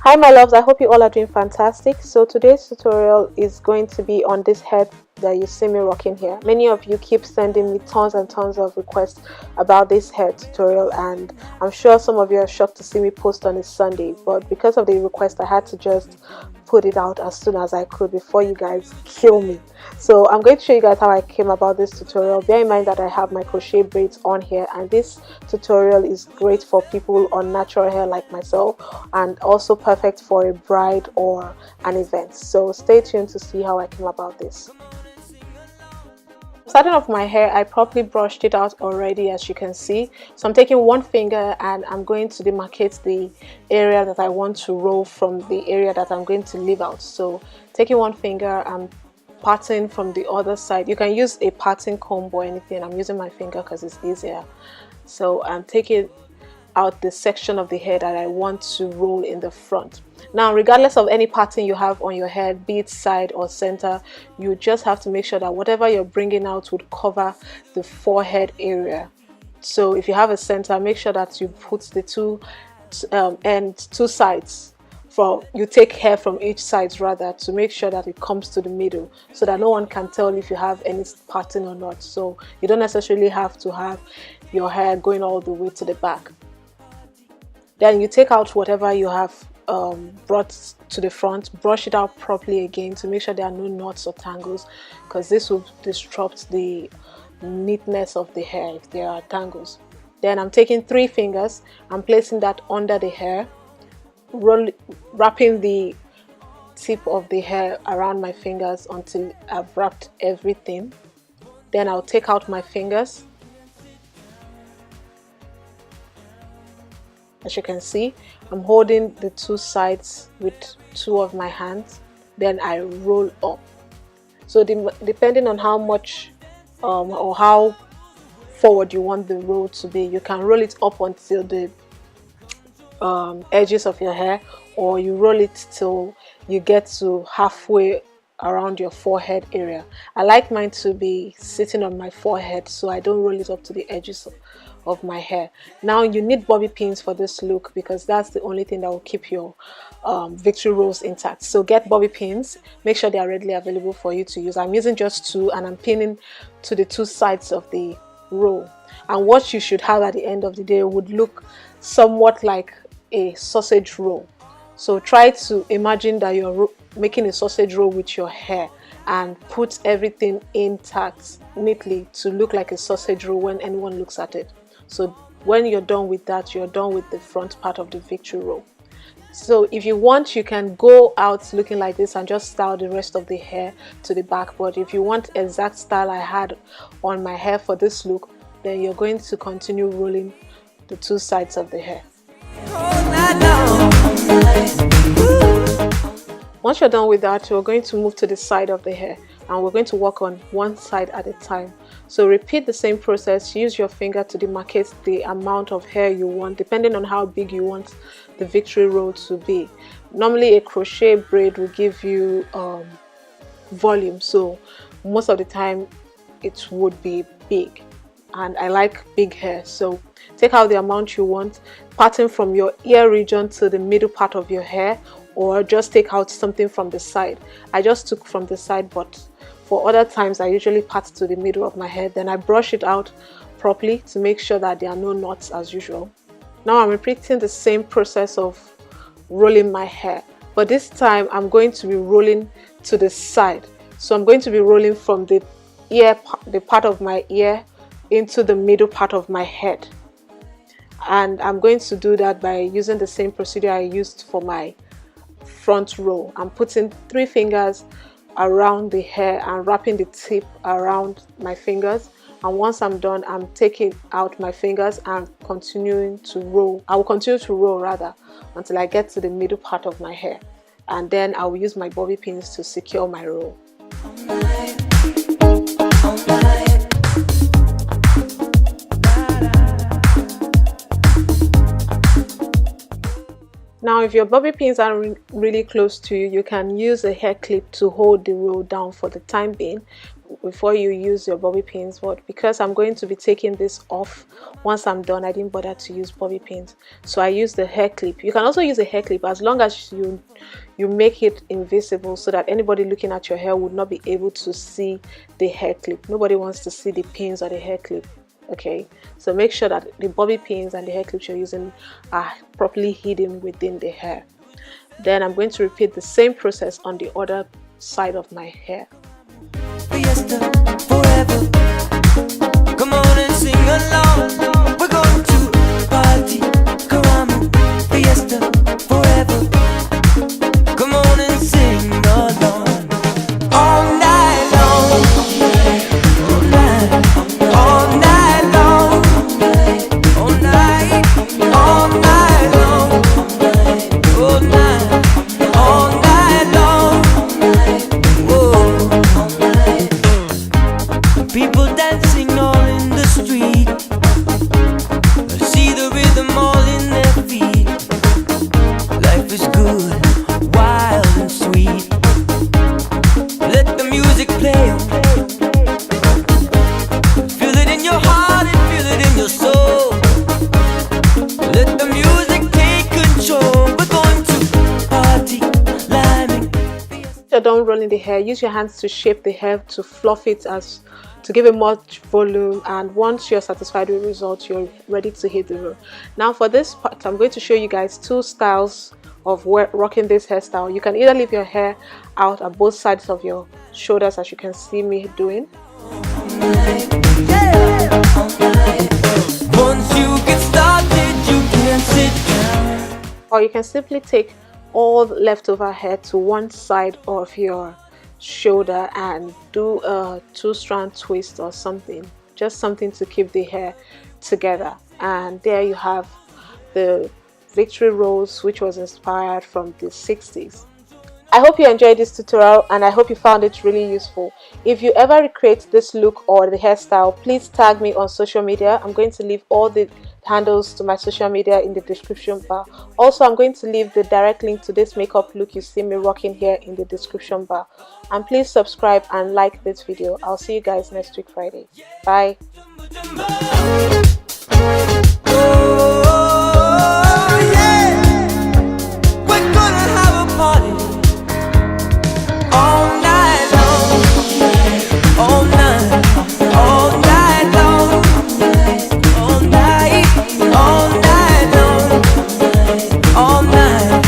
Hi my loves, I hope you all are doing fantastic. So today's tutorial is going to be on this head that you see me rocking here. Many of you keep sending me tons and tons of requests about this hair tutorial, and I'm sure some of you are shocked to see me post on a Sunday, but because of the request I had to just put it out as soon as I could before you guys kill me. So I'm going to show you guys how I came about this tutorial. Bear in mind that I have my crochet braids on here, and this tutorial is great for people on natural hair like myself, and also perfect for a bride or an event. So stay tuned to see how I came about this. Starting off my hair, I properly brushed it out already, as you can see. So I'm taking one finger and I'm going to demarcate the area that I want to roll from the area that I'm going to leave out. So taking one finger, I'm parting from the other side. You can use a parting comb or anything. I'm using my finger because it's easier. So I'm taking out the section of the hair that I want to roll in the front. Now, regardless of any pattern you have on your hair, be it side or center, you just have to make sure that whatever you're bringing out would cover the forehead area. So if you have a center, make sure that you put the two sides. You take hair from each side rather, to make sure that it comes to the middle, so that no one can tell if you have any pattern or not. So you don't necessarily have to have your hair going all the way to the back. Then you take out whatever you have brought to the front, brush it out properly again to make sure there are no knots or tangles, because this will disrupt the neatness of the hair if there are tangles. Then I'm taking 3 fingers, I'm placing that under the hair, wrapping the tip of the hair around my fingers until I've wrapped everything. Then I'll take out my fingers. As you can see, I'm holding the 2 sides with 2 of my hands. Then I roll up. So depending on how much or how forward you want the roll to be, you can roll it up until the edges of your hair, or you roll it till you get to halfway around your forehead area. I like mine to be sitting on my forehead, so I don't roll it up to the edges of my hair. Now you need bobby pins for this look, because that's the only thing that will keep your victory rolls intact. So get bobby pins, make sure they are readily available for you to use. I'm using just 2, and I'm pinning to the 2 sides of the roll. And what you should have at the end of the day would look somewhat like a sausage roll. So try to imagine that you're making a sausage roll with your hair, and put everything intact neatly to look like a sausage roll when anyone looks at it. So when you're done with that, you're done with the front part of the victory roll. So if you want, you can go out looking like this and just style the rest of the hair to the back. But if you want exact style I had on my hair for this look, then you're going to continue rolling the 2 sides of the hair. Once you're done with that, we're going to move to the side of the hair, and we're going to work on one side at a time. So repeat the same process. Use your finger to demarcate the amount of hair you want, depending on how big you want the victory roll to be. Normally a crochet braid will give you volume, so most of the time it would be big, and I like big hair. So take out the amount you want, parting from your ear region to the middle part of your hair, or just take out something from the side. I just took from the side, but for other times I usually part to the middle of my hair. Then I brush it out properly to make sure that there are no knots as usual. Now I'm repeating the same process of rolling my hair, but this time I'm going to be rolling to the side. So I'm going to be rolling from the part of my ear into the middle part of my head, and I'm going to do that by using the same procedure I used for my front roll. I'm putting 3 fingers around the hair and wrapping the tip around my fingers, and once I'm done, I'm taking out my fingers and continuing to roll. I will continue to roll rather until I get to the middle part of my hair. and then I will use my bobby pins to secure my roll. Now, if your bobby pins are really close to you, you can use a hair clip to hold the roll down for the time being before you use your bobby pins. But because I'm going to be taking this off once I'm done, I didn't bother to use bobby pins, so I use the hair clip. You can also use a hair clip as long as you make it invisible so that anybody looking at your hair would not be able to see the hair clip. Nobody wants to see the pins or the hair clip. Okay, so make sure that the bobby pins and the hair clips you're using are properly hidden within the hair. Then I'm going to repeat the same process on the other side of my hair. Fiesta forever. Come on and sing along. We're going to party, caramba. Fiesta forever. Come on and sing along. All night long. All night. All night long. All night. All night long. All night. All night long. Whoa. People dancing all in the street. I see the rhythm all in their feet. Life is good, wild and sweet. Let the music play. Feel it in your heart and feel it in your soul. Let the music take control. We're going to party, climbing. You're done rolling the hair, use your hands to shape the hair to fluff it to give it much volume, and once you're satisfied with the results, you're ready to hit the roll. Now for this part, I'm going to show you guys two styles of rocking this hairstyle. You can either leave your hair out at both sides of your shoulders, as you can see me doing, Once you get started, you can't sit down. or you can simply take all the leftover hair to one side of your shoulder and do a 2-strand twist or something, just something to keep the hair together. And there you have the victory rolls, which was inspired from the 60s. I hope you enjoyed this tutorial and I hope you found it really useful. If you ever recreate this look or the hairstyle, please tag me on social media. I'm going to leave all the handles to my social media in the description bar. Also, I'm going to leave the direct link to this makeup look you see me rocking here in the description bar. And please subscribe and like this video. I'll see you guys next week Friday. Bye. All night.